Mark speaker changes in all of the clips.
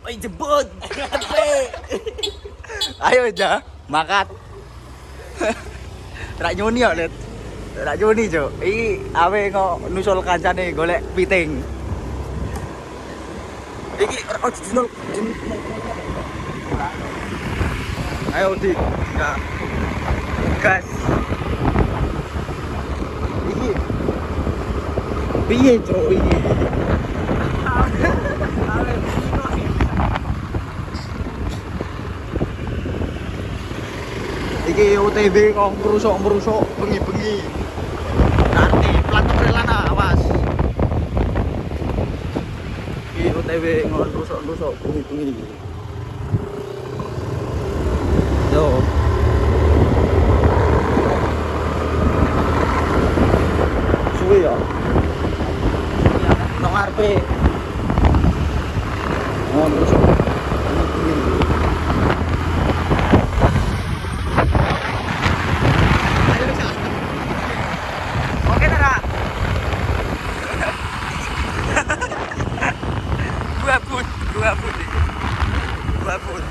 Speaker 1: Oi jebut. Tepe. Ayo aja, makan. Rak nyoni kok, Let. Rak nyoni, Cuk. Iki awe kok nusul kancane golek piting. Iki original. Ayo di. Ya. Gas. Iki. Piye, Cuk, iki? Iki OTW kok merusuk bengi-bengi. Nanti plat nomor awas. Iki OTW ngon merusuk bengi-bengi. Yo. Suwe ya. Nang arepe. Ngon merusuk bengi-bengi. Oke, Tara. Dua pun.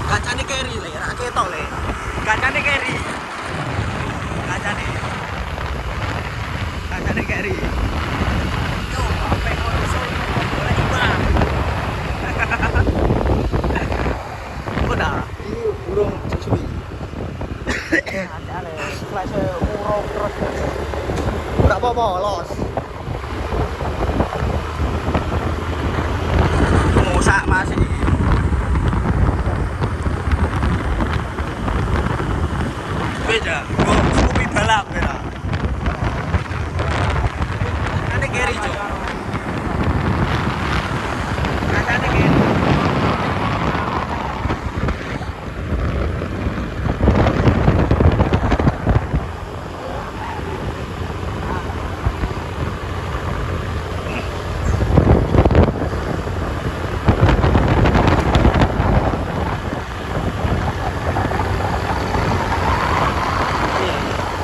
Speaker 1: Kacane keri le, ra ketok le. Kacane keri. Kacane keri. Yo, sampai konsol ora imbang. Udah, ini burung sesuai. Ada flash urung terus. Ora apa-apa, los. Musak masih. Beda, kok Scoopy balap beda. Ada Gary, Cok. Ada Gary.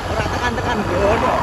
Speaker 1: Ora tekan-tekan gono.